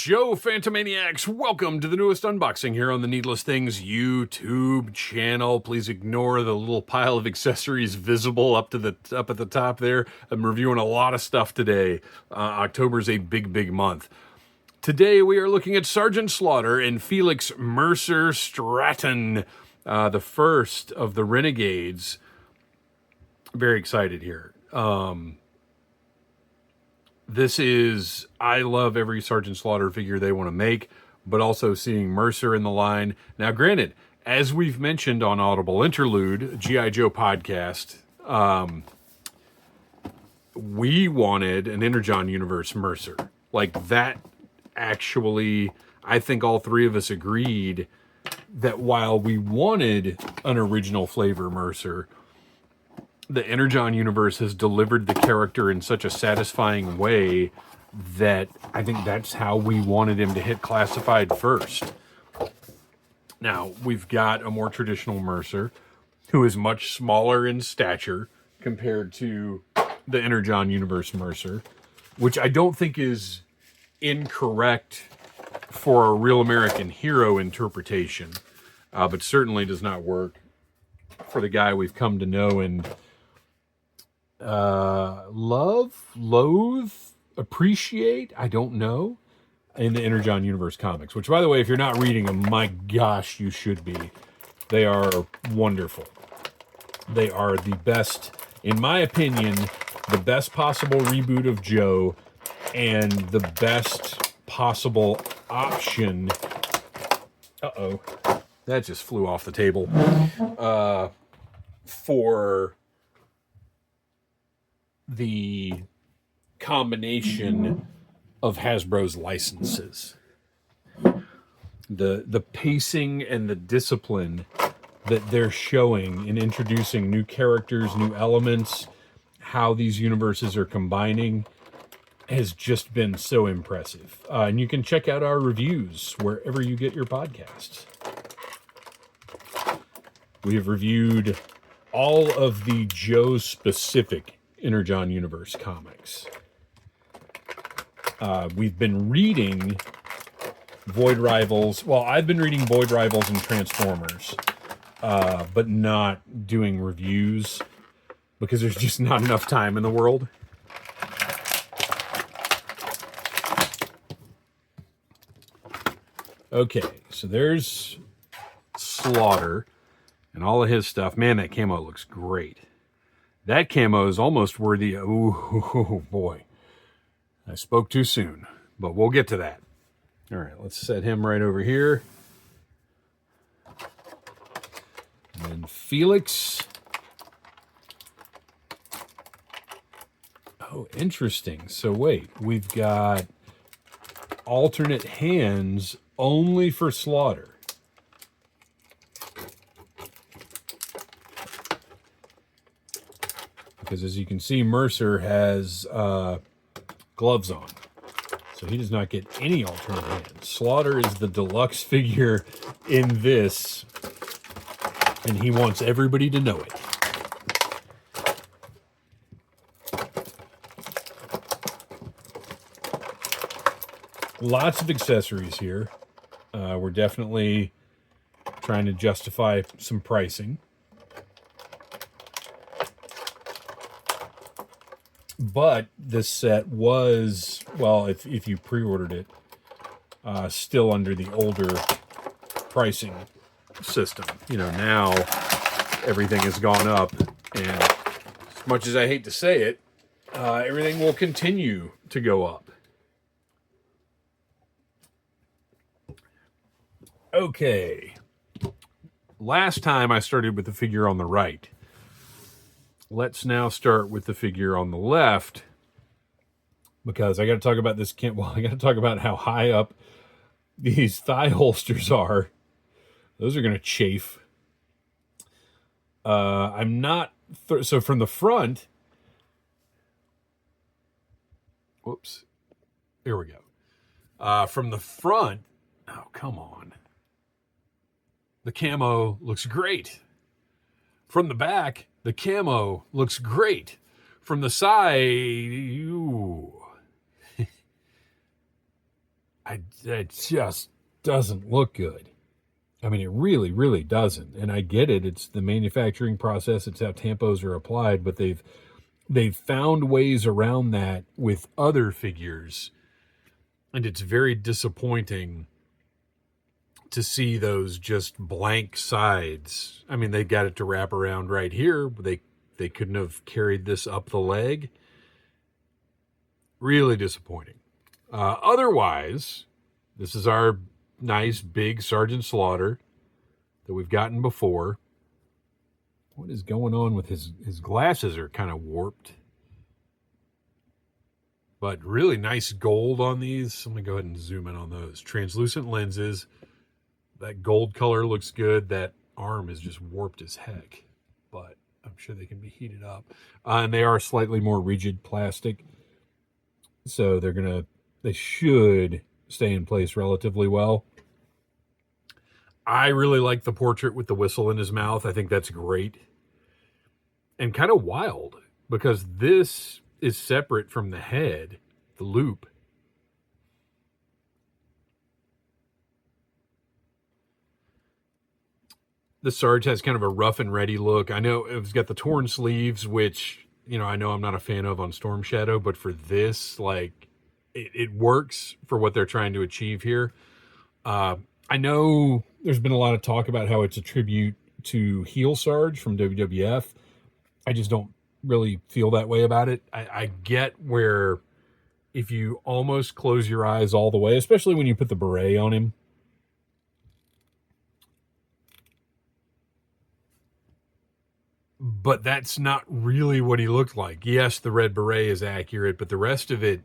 Joe Phantomaniacs, welcome to the newest unboxing here on the Needless Things YouTube channel. Please ignore the little pile of accessories visible up at the top there. I'm reviewing a lot of stuff today. October's a big month. Today we are looking at Sergeant Slaughter and Felix Mercer Stratton, the first of the Renegades. Very excited here. I love every Sergeant Slaughter figure they want to make, but also seeing Mercer in the line. Now, granted, as we've mentioned on Audible Interlude, G.I. Joe podcast, we wanted an Energon Universe Mercer. Like that, actually, I think all three of us agreed that while we wanted an original flavor Mercer, the Energon universe has delivered the character in such a satisfying way that I think that's how we wanted him to hit classified first. Now, we've got a more traditional Mercer who is much smaller in stature compared to the Energon universe Mercer, which I don't think is incorrect for a real American hero interpretation, but certainly does not work for the guy we've come to know and loathe, appreciate, I don't know, in the Energon Universe comics, which, by the way, if you're not reading them, my gosh, you should be. They are wonderful. They are the best, in my opinion, the best possible reboot of Joe and the best possible option. Uh-oh. That just flew off the table. For the combination of Hasbro's licenses. The pacing and the discipline that they're showing in introducing new characters, new elements, how these universes are combining has just been so impressive. And you can check out our reviews wherever you get your podcasts. We have reviewed all of the Joe-specific Energon Universe comics. We've been reading Void Rivals. Well, I've been reading Void Rivals and Transformers, but not doing reviews because there's just not enough time in the world. Okay, so there's Slaughter and all of his stuff. Man, that camo looks great. That camo is almost worthy of... Ooh, boy. I spoke too soon, but we'll get to that. All right, let's set him right over here. And then Felix. Oh, interesting. So wait, we've got alternate hands only for Slaughter. Because as you can see, Mercer has gloves on. So he does not get any alternate hands. Slaughter is the deluxe figure in this, and he wants everybody to know it. Lots of accessories here. We're definitely trying to justify some pricing. But this set was, well, if you pre-ordered it, still under the older pricing system. You know, now everything has gone up, and as much as I hate to say it, everything will continue to go up. Okay. Last time I started with the figure on the right. Let's now start with the figure on the left, because I got to talk about this. I got to talk about how high up these thigh holsters are. Those are going to chafe. I'm not. So from the front. Whoops. There we go. From the front. Oh, come on. The camo looks great. From the back, the camo looks great. From the side, ooh. it just doesn't look good. I mean, it really, really doesn't. And I get it. It's the manufacturing process. It's how tampos are applied. But they've found ways around that with other figures. And it's very disappointing to see those just blank sides. I mean, they got it to wrap around right here. They couldn't have carried this up the leg. Really disappointing. Otherwise, this is our nice big Sergeant Slaughter that we've gotten before. What is going on with his glasses are kind of warped. But really nice gold on these. Let me go ahead and zoom in on those. Translucent lenses. That gold color looks good. That arm is just warped as heck. But I'm sure they can be heated up. And they are slightly more rigid plastic. So they should stay in place relatively well. I really like the portrait with the whistle in his mouth. I think that's great. And kind of wild, because this is separate from the head, the loop. The Sarge has kind of a rough and ready look. I know it's got the torn sleeves, which, I know I'm not a fan of on Storm Shadow, but for this, like, it works for what they're trying to achieve here. I know there's been a lot of talk about how it's a tribute to Heel Sarge from WWF. I just don't really feel that way about it. I get where if you almost close your eyes all the way, especially when you put the beret on him. But that's not really what he looked like. Yes, the red beret is accurate, but the rest of it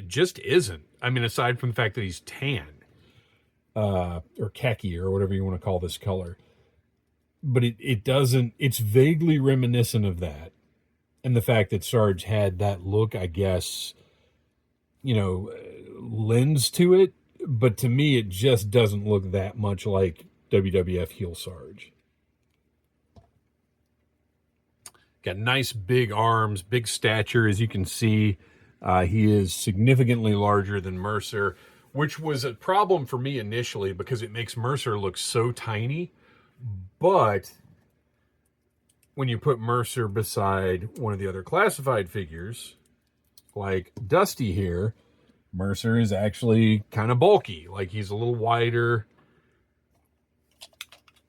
just isn't. I mean, aside from the fact that he's tan. Or khaki, or whatever you want to call this color. But it doesn't, it's vaguely reminiscent of that. And the fact that Sarge had that look, I guess, lends to it. But to me, it just doesn't look that much like WWF heel Sarge. Got nice big arms, big stature, as you can see. He is significantly larger than Mercer, which was a problem for me initially because it makes Mercer look so tiny. But when you put Mercer beside one of the other classified figures, like Dusty here, Mercer is actually kind of bulky. Like, he's a little wider.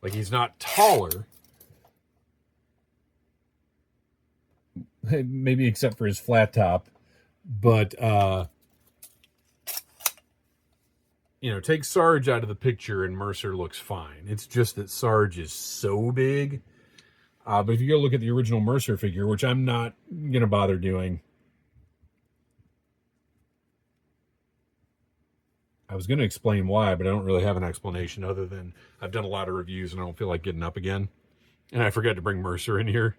Like, he's not taller. Maybe except for his flat top. But, take Sarge out of the picture and Mercer looks fine. It's just that Sarge is so big. But if you go look at the original Mercer figure, which I'm not going to bother doing. I was going to explain why, but I don't really have an explanation other than I've done a lot of reviews and I don't feel like getting up again. And I forgot to bring Mercer in here.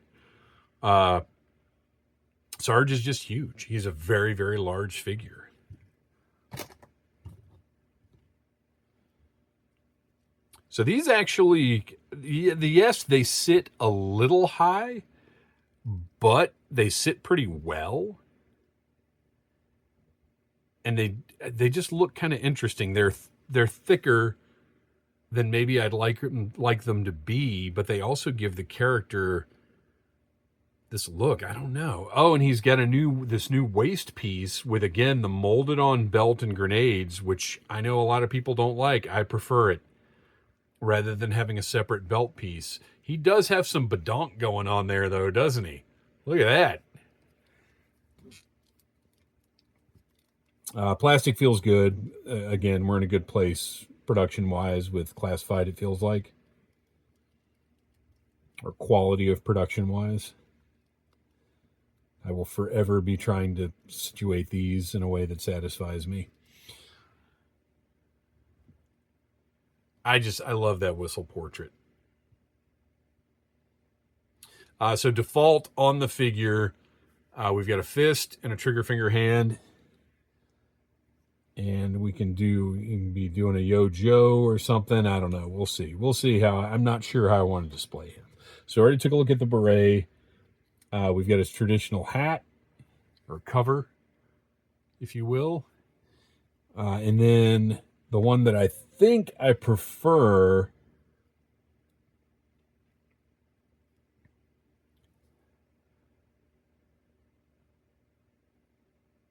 Sarge is just huge. He's a very, very large figure. So these actually, yes, they sit a little high, but they sit pretty well. And they just look kind of interesting. They're thicker than maybe I'd like them to be, but they also give the character this look. I don't know. Oh, and he's got this new waist piece with, again, the molded on belt and grenades, which I know a lot of people don't like. I prefer it rather than having a separate belt piece. He does have some badonk going on there, though, doesn't he? Look at that. Plastic feels good. Again, we're in a good place production-wise with Classified, it feels like. Or quality of production-wise. I will forever be trying to situate these in a way that satisfies me. I love that whistle portrait. So default on the figure, we've got a fist and a trigger finger hand. And we can be doing a Yo Joe or something. I don't know. We'll see. I'm not sure how I want to display him. So I already took a look at the beret. We've got his traditional hat or cover, if you will. And then the one that I think I prefer,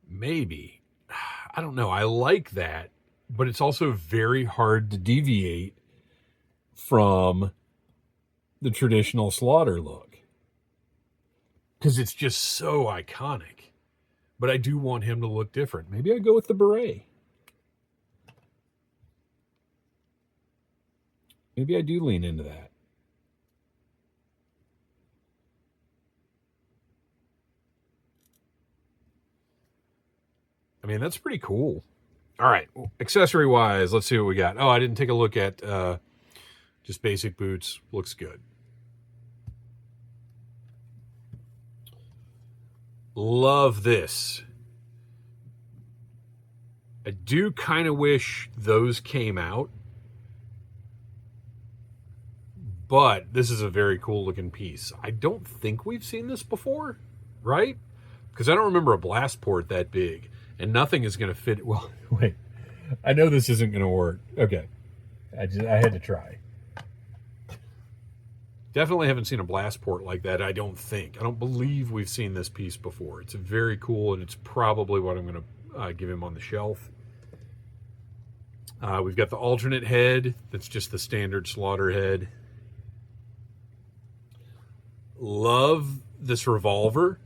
maybe, I don't know. I like that, but it's also very hard to deviate from the traditional Slaughter look because it's just so iconic. But I do want him to look different. Maybe I go with the beret. Maybe I do lean into that. I mean, that's pretty cool. All right, accessory wise, let's see what we got. Oh, I didn't take a look at just basic boots. Looks good. Love this. I do kind of wish those came out, but this is a very cool looking piece. I don't think we've seen this before, right? Because I don't remember a blast port that big, and nothing is going to fit. Well, wait, I know this isn't going to work. Okay, I had to try. Definitely haven't seen a blast port like that, I don't think. I don't believe we've seen this piece before. It's very cool, and it's probably what I'm going to give him on the shelf. We've got the alternate head. That's just the standard Slaughter head. Love this revolver.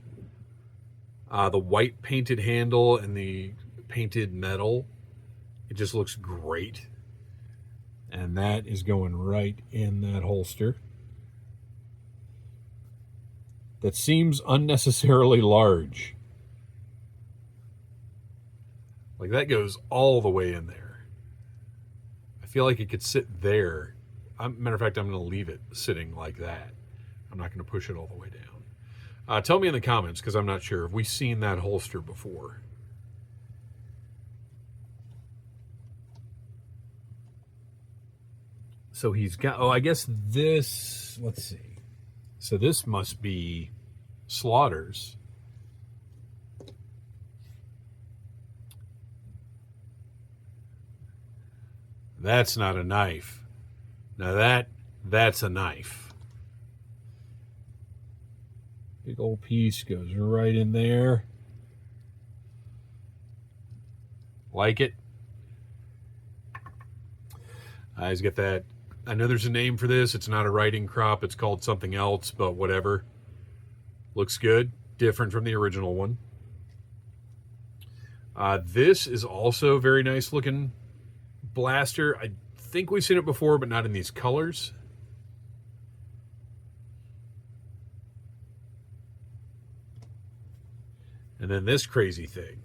The white painted handle and the painted metal. It just looks great. And that is going right in that holster. That seems unnecessarily large. Like that goes all the way in there. I feel like it could sit there. Matter of fact, I'm going to leave it sitting like that. I'm not going to push it all the way down. Tell me in the comments, because I'm not sure. Have we seen that holster before? So he's got, oh, I guess this, let's see. So this must be Slaughter's. That's not a knife. Now that's a knife. Big old piece goes right in there. Like it? He's got that. I know there's a name for this. It's not a riding crop. It's called something else, but whatever. Looks good. Different from the original one. This is also very nice looking blaster. I think we've seen it before, but not in these colors. And then this crazy thing.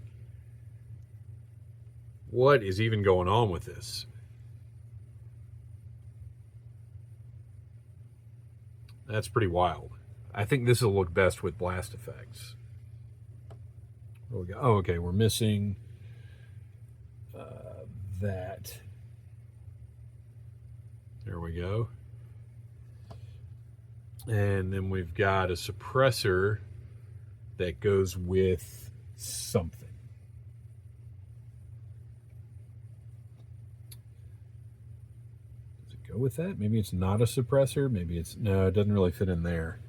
What is even going on with this? That's pretty wild. I think this will look best with blast effects. Where we go? Oh, okay. We're missing that. There we go. And then we've got a suppressor that goes with something. Does it go with that? Maybe it's not a suppressor. Maybe it's, no, it doesn't really fit in there.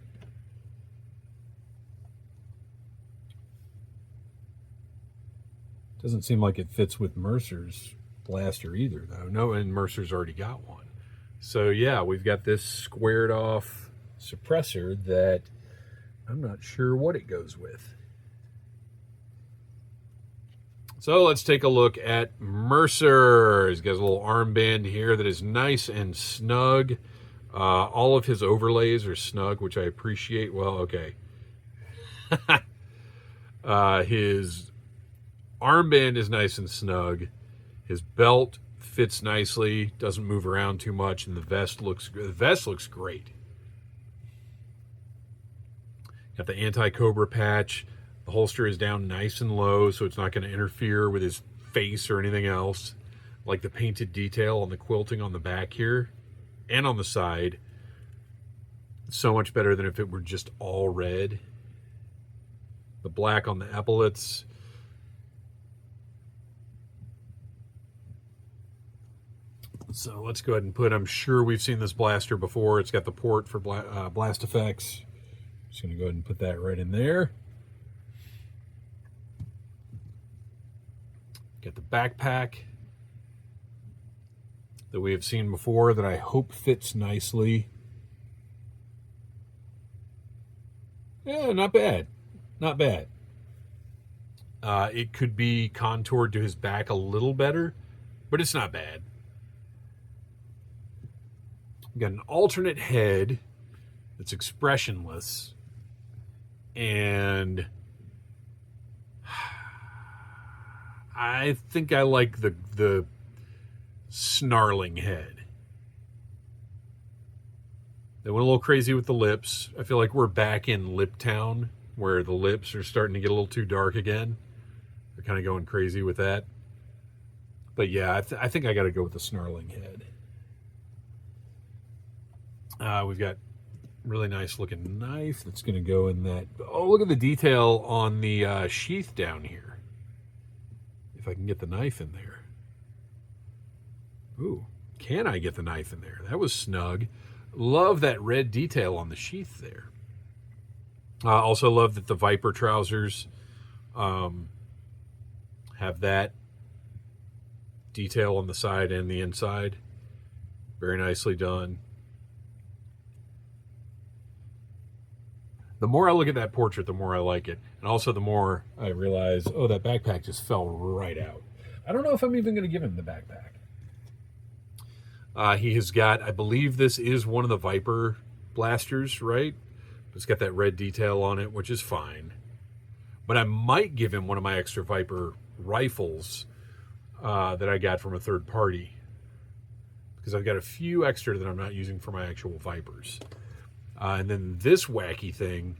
Doesn't seem like it fits with Mercer's blaster either, though. No, and Mercer's already got one. So yeah, we've got this squared off suppressor that I'm not sure what it goes with. So let's take a look at Mercer. He's got a little armband here that is nice and snug. All of his overlays are snug, which I appreciate. Well, okay. His armband is nice and snug. His belt fits nicely, doesn't move around too much, and the vest looks great. Got the anti-cobra patch. The holster is down nice and low, so it's not going to interfere with his face or anything else. Like the painted detail on the quilting on the back here and on the side. So much better than if it were just all red. The black on the epaulets. So let's go ahead and put, I'm sure we've seen this blaster before. It's got the port for blast effects. Just going to go ahead and put that right in there. Got the backpack that we have seen before that I hope fits nicely. Yeah, not bad. Not bad. It could be contoured to his back a little better, but it's not bad. Got an alternate head that's expressionless, and I think I like the snarling head. They went a little crazy with the lips. I feel like we're back in Lip Town, where the lips are starting to get a little too dark again. They're kind of going crazy with that. But yeah, I think I got to go with the snarling head. We've got really nice looking knife that's going to go in that. Oh, look at the detail on the sheath down here. If I can get the knife in there. Ooh, can I get the knife in there? That was snug. Love that red detail on the sheath there. Also love that the Viper trousers have that detail on the side and the inside. Very nicely done. The more I look at that portrait, the more I like it. And also the more I realize, oh, that backpack just fell right out. I don't know if I'm even going to give him the backpack. He has got, I believe this is one of the Viper blasters, right? It's got that red detail on it, which is fine. But I might give him one of my extra Viper rifles that I got from a third party. Because I've got a few extra that I'm not using for my actual Vipers. And then this wacky thing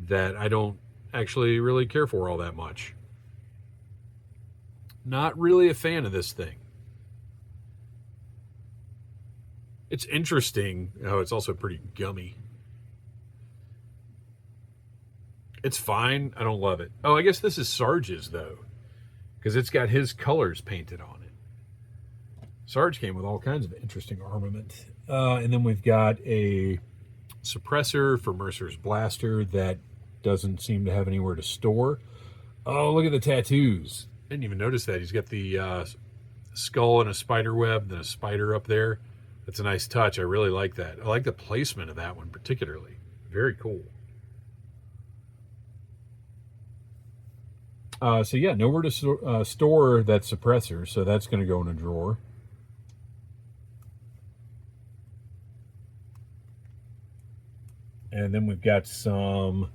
that I don't actually really care for all that much. Not really a fan of this thing. It's interesting. Oh, it's also pretty gummy. It's fine. I don't love it. Oh, I guess this is Sarge's, though. Because it's got his colors painted on it. Sarge came with all kinds of interesting armament. And then we've got a suppressor for Mercer's blaster that doesn't seem to have anywhere to store. Oh, look at the tattoos. Didn't even notice that. He's got the skull and a spider web, then a spider up there. That's a nice touch. I really like that. I like the placement of that one particularly. Very cool. So yeah, nowhere to store that suppressor, so that's going to go in a drawer. And then we've got some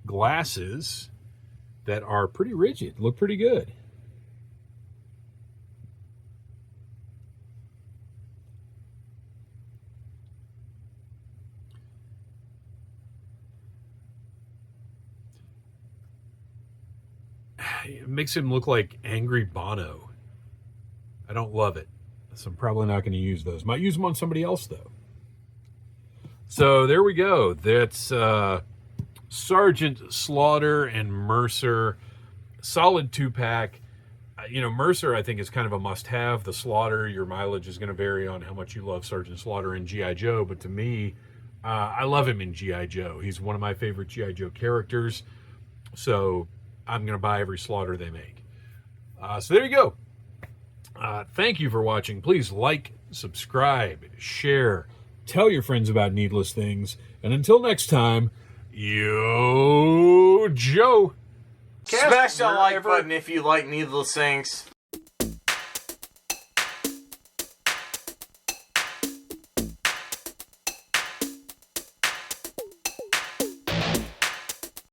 glasses that are pretty rigid, look pretty good. It makes him look like Angry Bono. I don't love it, so I'm probably not going to use those. Might use them on somebody else, though. So there we go. That's Sergeant Slaughter and Mercer. Solid 2-pack. Mercer, I think, is kind of a must-have. The Slaughter, your mileage is going to vary on how much you love Sergeant Slaughter in G.I. Joe, but to me, I love him in G.I. Joe. He's one of my favorite G.I. Joe characters, so I'm going to buy every Slaughter they make. So there you go. Thank you for watching. Please like, subscribe, share, tell your friends about Needless Things, and until next time, yo, Joe. Smash that like button if you like Needless Things.